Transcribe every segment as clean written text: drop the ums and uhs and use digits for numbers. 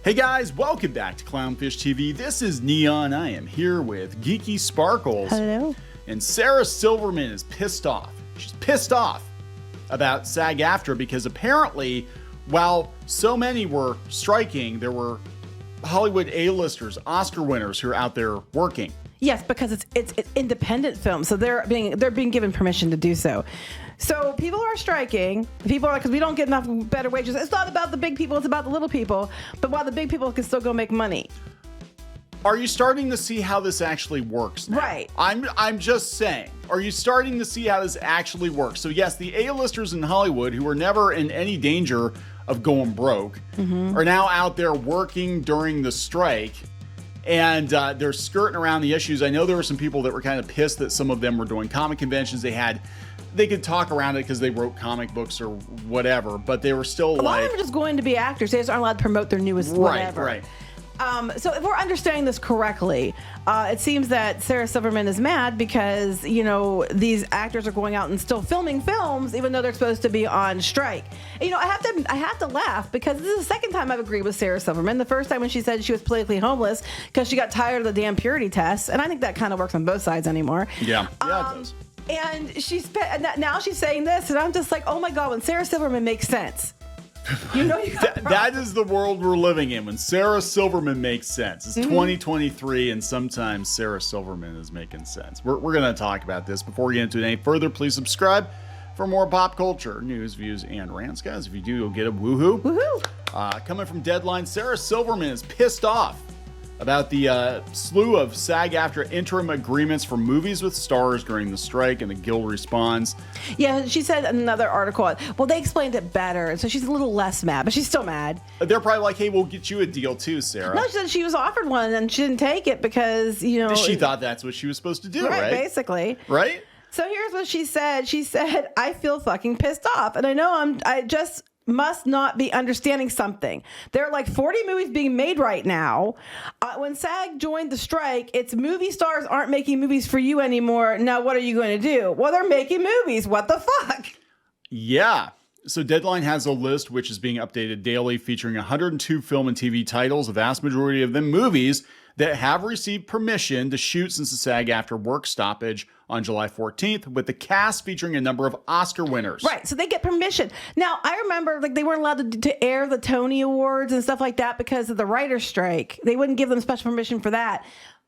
Hey guys, welcome back to Clownfish TV. This is Neon. I am here with Geeky Sparkles. Hello. And Sarah Silverman is pissed off. She's pissed off about SAG-AFTRA because apparently, while so many were striking, there were Hollywood A-listers, Oscar winners who are out there working. Yes, because it's independent film, so they're being given permission to do so. So people are striking. People are because we don't get enough better wages. It's not about the big people; it's about the little people. But while the big people can still go make money. Are you starting to see how this actually works now? Right. I'm just saying. Are you starting to see how this actually works? So yes, the A-listers in Hollywood who were never in any danger of going broke are now out there working during the strike. And they're skirting around the issues. I know there were some people that were kind of pissed that some of them were doing comic conventions. They could talk around it because they wrote comic books or whatever, but they were still a lot of them are just going to be actors. They just aren't allowed to promote their newest whatever. Right. So if we're understanding this correctly, it seems that Sarah Silverman is mad because, you know, these actors are going out and still filming films even though they're supposed to be on strike. And, you know, I have to laugh because this is the second time I've agreed with Sarah Silverman. The first time when she said she was politically homeless because she got tired of the damn purity tests, and I think that kind of works on both sides anymore. Yeah, it does. And now she's saying this, and I'm just like, oh my God, when Sarah Silverman makes sense. You know, that is the world we're living in when Sarah Silverman makes sense. It's 2023, and sometimes Sarah Silverman is making sense. We're going to talk about this. Before we get into it any further, please subscribe for more pop culture, news, views, and rants. Guys, if you do, you'll get a woohoo. Woohoo! Coming from Deadline, Sarah Silverman is pissed off about the slew of SAG-AFTRA interim agreements for movies with stars during the strike, and the Guild responds. Yeah, she said in another article, well, they explained it better, so she's a little less mad, but she's still mad. They're probably like, hey, we'll get you a deal too, Sarah. No, she said she was offered one, and she didn't take it because, you know... She thought that's what she was supposed to do, right? Basically. Right? So here's what she said. She said, I feel fucking pissed off, and I know I just must not be understanding something. There are like 40 movies being made right now. When SAG joined the strike, it's movie stars aren't making movies for you anymore. Now, what are you going to do? Well, they're making movies. What the fuck? Yeah. So Deadline has a list which is being updated daily featuring 102 film and TV titles, the vast majority of them movies that have received permission to shoot since the SAG-AFTRA work stoppage on July 14th, with the cast featuring a number of Oscar winners. Right, so they get permission. Now, I remember like they weren't allowed to air the Tony Awards and stuff like that because of the writer's strike. They wouldn't give them special permission for that.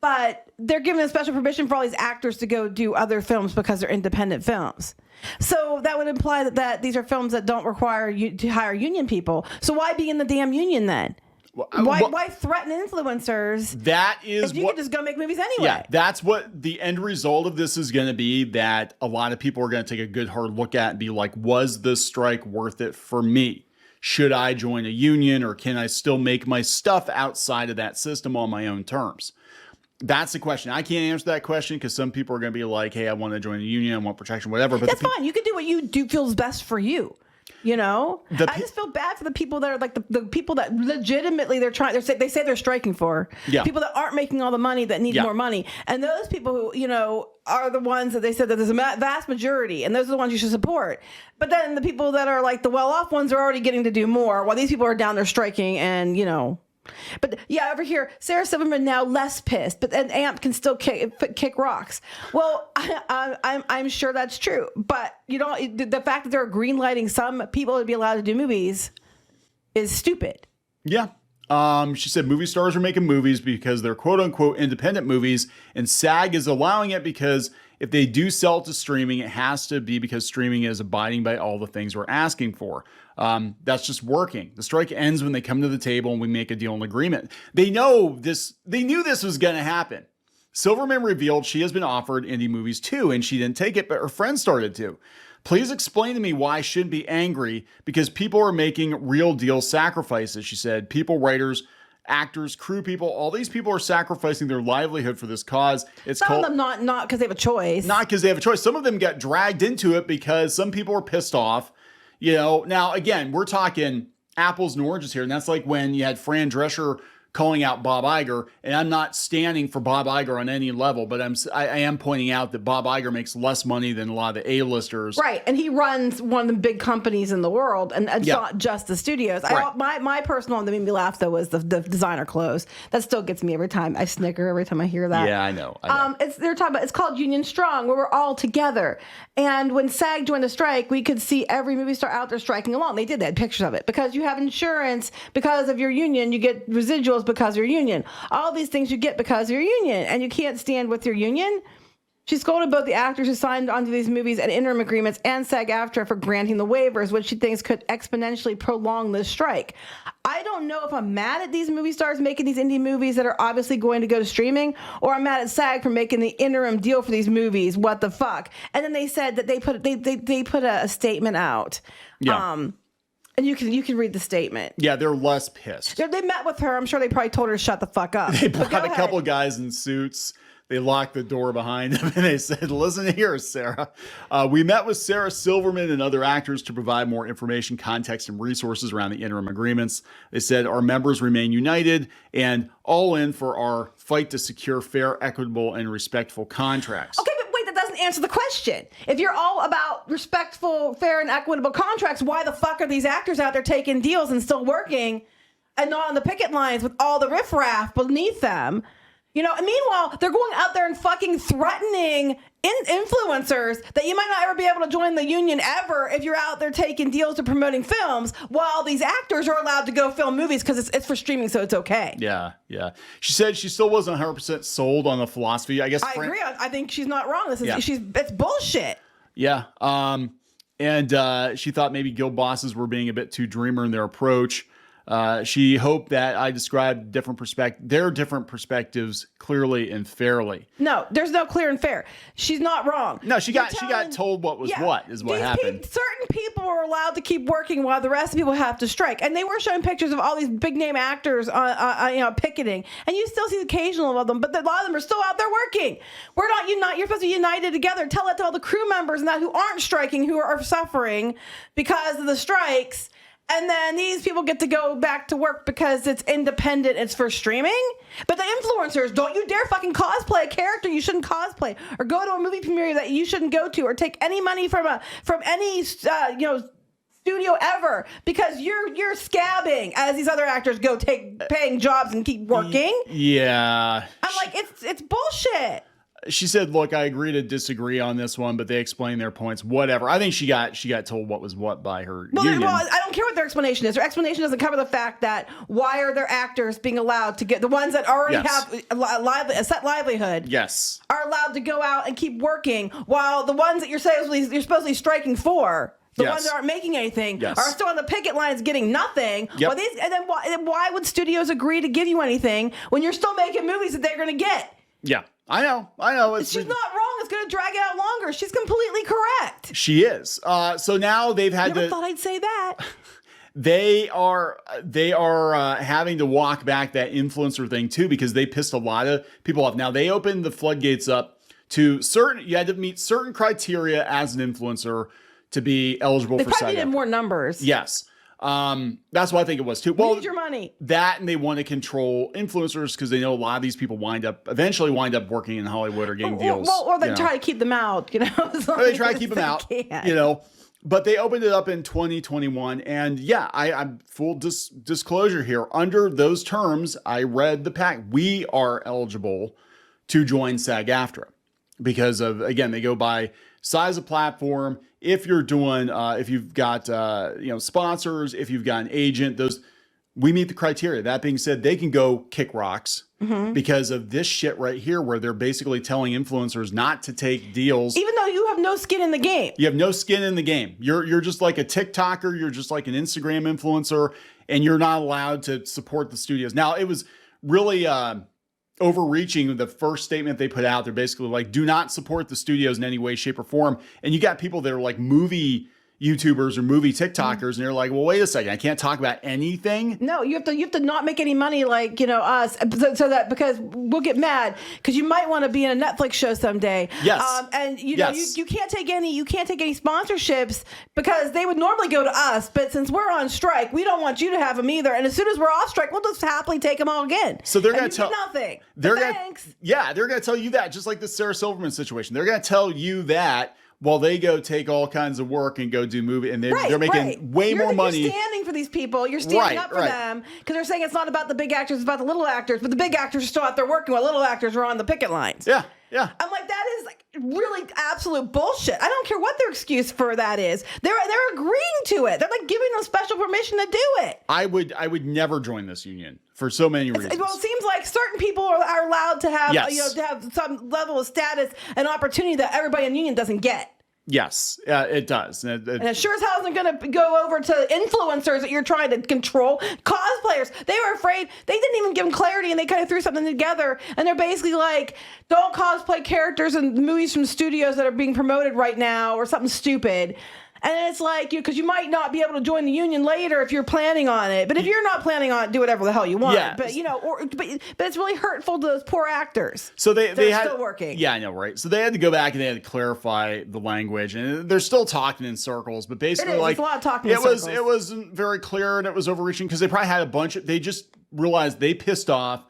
But they're giving them special permission for all these actors to go do other films because they're independent films. So that would imply that these are films that don't require you to hire union people. So why be in the damn union then? Why threaten influencers? That is if you could just go make movies anyway. Yeah, that's what the end result of this is going to be, that a lot of people are going to take a good hard look at and be like, was this strike worth it for me? Should I join a union, or can I still make my stuff outside of that system on my own terms? That's the question. I can't answer that question because some people are going to be like, hey, I want to join a union, I want protection, whatever. But that's fine. You can do what you do feels best for you. You know, I just feel bad for the people that are like the people that legitimately they say they're striking for. Yeah. People that aren't making all the money that need more money. And those people who, you know, are the ones that they said that there's a vast majority, and those are the ones you should support. But then the people that are like the well-off ones are already getting to do more while these people are down there striking and, you know. But yeah, over here, Sarah Silverman now less pissed, but an amp can still kick rocks. Well, I'm sure that's true, but you know, the fact that they're green lighting some people to be allowed to do movies is stupid. Yeah. She said movie stars are making movies because they're quote unquote independent movies, and SAG is allowing it because if they do sell it to streaming, it has to be because streaming is abiding by all the things we're asking for. That's just working. The strike ends when they come to the table and we make a deal and agreement. They know this. They knew this was going to happen. Silverman revealed she has been offered indie movies too, and she didn't take it, but her friends started to. Please explain to me why I shouldn't be angry because people are making real deal sacrifices, she said. People, writers, actors, crew people, all these people are sacrificing their livelihood for this cause. Some of them not because they have a choice. Not because they have a choice. Some of them got dragged into it because some people were pissed off. You know, now again, we're talking apples and oranges here, and that's like when you had Fran Drescher calling out Bob Iger, and I'm not standing for Bob Iger on any level, but I am pointing out that Bob Iger makes less money than a lot of the A-listers. Right, and he runs one of the big companies in the world, and it's not just the studios. Right. My personal one that made me laugh, though, was the designer clothes. That still gets me every time. I snicker every time I hear that. Yeah, I know. They're talking about, it's called Union Strong, where we're all together. And when SAG joined the strike, we could see every movie star out there striking along. They did that, pictures of it, because you have insurance because of your union. You get residuals because of your union. All these things you get because of your union, and you can't stand with your union. She scolded both the actors who signed onto these movies and interim agreements and SAG-AFTRA for granting the waivers, which she thinks could exponentially prolong this strike. I don't know if I'm mad at these movie stars making these indie movies that are obviously going to go to streaming, or I'm mad at SAG for making the interim deal for these movies. What the fuck? And then they said that they put a statement out. Yeah. And you can read the statement. Yeah, they're less pissed. They met with her. I'm sure they probably told her to shut the fuck up. They brought a couple of guys in suits. They locked the door behind them and they said, listen here, Sarah. We met with Sarah Silverman and other actors to provide more information, context, and resources around the interim agreements. They said our members remain united and all in for our fight to secure fair, equitable, and respectful contracts. Okay, but wait, that doesn't answer the question. If you're all about respectful, fair, and equitable contracts, why the fuck are these actors out there taking deals and still working and not on the picket lines with all the riffraff beneath them? You know, and meanwhile, they're going out there and fucking threatening influencers that you might not ever be able to join the union ever if you're out there taking deals or promoting films, while these actors are allowed to go film movies because it's for streaming, so it's okay. Yeah, yeah. She said she still wasn't 100% sold on the philosophy. I guess I agree. I think she's not wrong. It's bullshit. Yeah. And she thought maybe guild bosses were being a bit too dreamer in their approach. She hoped that I described their different perspectives clearly and fairly. No, there's no clear and fair. She's not wrong. No, she got told what was what happened. Certain people are allowed to keep working while the rest of the people have to strike. And they were showing pictures of all these big name actors picketing. And you still see occasional of them, but a lot of them are still out there working. We're not united. You're supposed to be united together. Tell that to all the crew members and that who aren't striking, who are suffering because of the strikes. And then these people get to go back to work because it's independent, it's for streaming. But the influencers, don't you dare fucking cosplay a character you shouldn't cosplay, or go to a movie premiere that you shouldn't go to, or take any money from any studio ever, because you're scabbing as these other actors go take paying jobs and keep working. Yeah. I'm like, it's bullshit. She said, look, I agree to disagree on this one, but they explained their points, whatever. I think she got told what was what by her union. Well, I don't care what their explanation is. Their explanation doesn't cover the fact that why are their actors being allowed to get, the ones that already have a set livelihood, are allowed to go out and keep working, while the ones that you're supposedly striking for, the ones that aren't making anything, are still on the picket lines getting nothing. Yep. And then why would studios agree to give you anything when you're still making movies that they're going to get? Yeah. I know. She's not wrong. It's going to drag it out longer. She's completely correct. She is. So now they've had Never thought I'd say that. They are having to walk back that influencer thing too, because they pissed a lot of people off. Now they opened the floodgates up to you had to meet certain criteria as an influencer to be eligible for SAG-AFTRA. They probably needed more numbers. Yes. That's what I think it was too. Well, need your money. That, and they want to control influencers because they know a lot of these people eventually wind up working in Hollywood or getting deals. Or they try to keep them out, Or they try to keep them out, But they opened it up in 2021, and I'm full disclosure here. Under those terms, I read the pack. We are eligible to join SAG-AFTRA because of, again, they go by size of platform. If you're doing, if you've got, sponsors, if you've got an agent, we meet the criteria. That being said, they can go kick rocks because of this shit right here, where they're basically telling influencers not to take deals. Even though you have no skin in the game. You have no skin in the game. You're just like a TikToker. You're just like an Instagram influencer, and you're not allowed to support the studios. Now, it was really, overreaching. The first statement they put out, they're basically like, do not support the studios in any way, shape, or form. And you got people that are like movie YouTubers or movie TikTokers, and they're like, well, wait a second, I can't talk about anything. No, you have to not make any money like, us, so that, because we'll get mad, because you might want to be in a Netflix show someday. Yes. And you can't take any sponsorships, because they would normally go to us, but since we're on strike, we don't want you to have them either. And as soon as we're off strike, we'll just happily take them all again. So they're going to tell nothing. Thanks. They're going to tell you that, just like the Sarah Silverman situation. They're going to tell you that while they go take all kinds of work and go do movie, and they're making way more money. You're standing for these people. You're standing up for them, because they're saying it's not about the big actors, it's about the little actors. But the big actors are still out there working while little actors are on the picket lines. Yeah. I'm like, that is like really absolute bullshit. I don't care what their excuse for that is. They're agreeing to it. They're like giving them special permission to do it. I would never join this union for so many reasons. Well, it seems like certain people are allowed to have yes. to have some level of status and opportunity that everybody in the union doesn't get. Yes, it does. And it sure as hell isn't going to go over to influencers that you're trying to control. Cosplayers, they were afraid. They didn't even give them clarity, and they kind of threw something together. And they're basically like, don't cosplay characters in movies from studios that are being promoted right now, or something stupid. And it's like, because you might not be able to join the union later if you're planning on it. But if you're not planning on it, do whatever the hell you want. Yeah. But but it's really hurtful to those poor actors. So they're still working. Yeah, I know, right? So they had to go back and they had to clarify the language, and they're still talking in circles. But basically, It's a lot of talking in circles. It wasn't very clear, and it was overreaching, because they probably had a bunch of. They just realized they pissed off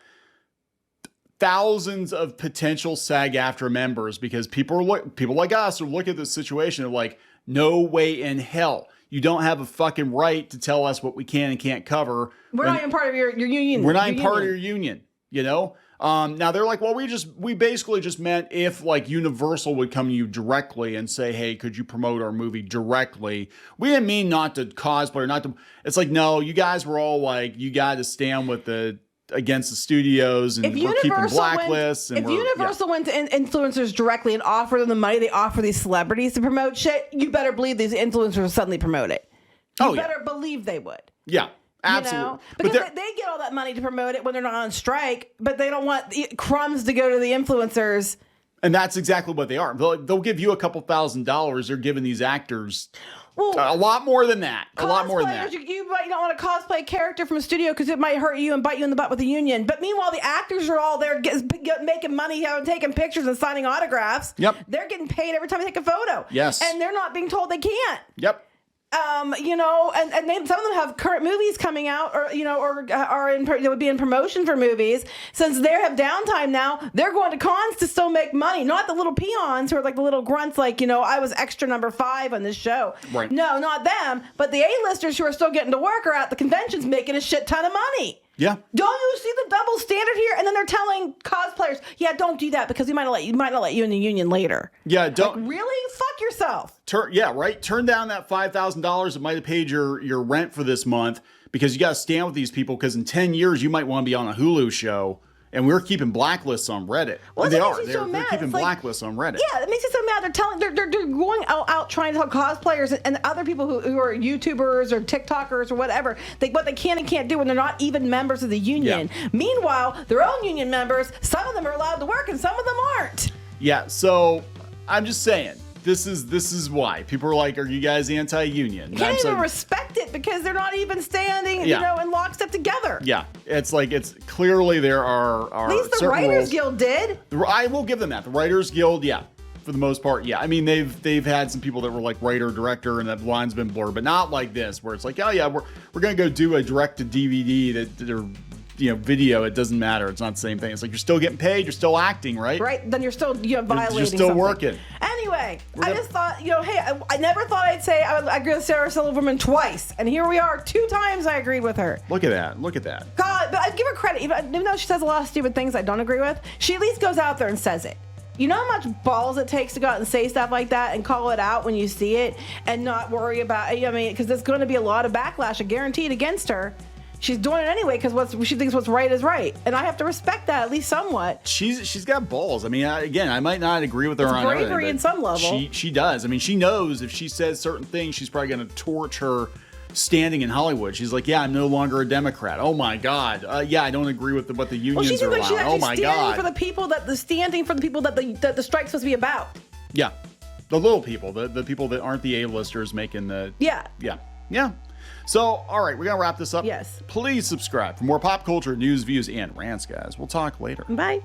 thousands of potential SAG-AFTRA members, because people like us are looking at this situation and like, no way in hell. You don't have a fucking right to tell us what we can and can't cover. We're not even part of your union. We're not even part of your union, Now they're like, well, we basically just meant if like Universal would come to you directly and say, hey, could you promote our movie directly? We didn't mean not to cosplay or not to. It's like, no, you guys were all like, you got to stand with against the studios, and we're keeping blacklists. If Universal went to influencers directly and offered them the money they offer these celebrities to promote shit, you better believe these influencers would suddenly promote it. You better believe they would. Yeah, absolutely. Because they get all that money to promote it when they're not on strike, but they don't want crumbs to go to the influencers. And that's exactly what they are. They'll give you a couple $1,000s. They're giving these actors a lot more than that. A lot more than that. You might not want to cosplay a character from a studio because it might hurt you and bite you in the butt with the union. But meanwhile, the actors are all there making money, taking pictures and signing autographs. Yep. They're getting paid every time they take a photo. Yes. And they're not being told they can't. Yep. And some of them have current movies coming out, or would be in promotion for movies. Since they have downtime now, they're going to cons to still make money. Not the little peons who are like the little grunts, like, I was extra number 5 on this show. Right. No, not them. But the A-listers who are still getting to work are at the conventions making a shit ton of money. Yeah. Don't you see the double standard here? And then they're telling cosplayers, yeah, don't do that because we might not let you in the union later. Yeah, don't. Like, really? Fuck yourself. Turn down that $5,000 that might have paid your rent for this month, because you got to stand with these people, because in 10 years you might want to be on a Hulu show. And we're keeping blacklists on Reddit. Well, they're It's keeping blacklists on Reddit. Yeah, it makes you so mad. They're going out trying to tell cosplayers and other people who are YouTubers or TikTokers or whatever what they can and can't do when they're not even members of the union. Yeah. Meanwhile, their own union members, some of them are allowed to work and some of them aren't. Yeah, so I'm just saying. This is why people are like, are you guys anti-union? You can't even respect it because they're not even standing, in lockstep together. Yeah, it's clearly there are at least the Writers rules. Guild did. I will give them that. The Writers Guild, yeah, for the most part, yeah. I mean, they've had some people that were like writer, director, and that line's been blurred, but not like this, where it's like, oh yeah, we're gonna go do a direct to DVD that are. Video, it doesn't matter. It's not the same thing. It's like you're still getting paid, you're still acting, right? Right. Then you're still violating You're still something. working. Anyway, I just thought, hey, I never thought I'd say I agree with Sarah Silverman twice, and here we are, 2 times I agreed with her. Look at that. God, but I give her credit, even though she says a lot of stupid things I don't agree with. She at least goes out there and says it. You know how much balls it takes to go out and say stuff like that and call it out when you see it and not worry about it? Because there's going to be a lot of backlash, guaranteed, against her. She's doing it anyway because she thinks what's right is right, and I have to respect that at least somewhat. She's got balls. I mean, I might not agree with her on everything. Bravery in some level. She does. I mean, she knows if she says certain things, she's probably going to torch her standing in Hollywood. She's like, yeah, I'm no longer a Democrat. Oh my God. Yeah, I don't agree with what the unions are allowing. She's oh my God. Standing for the people that the strike's supposed to be about. Yeah. The little people, the people that aren't the A-listers making the... Yeah. Yeah. So, all right, we're going to wrap this up. Yes. Please subscribe for more pop culture news, views, and rants, guys. We'll talk later. Bye.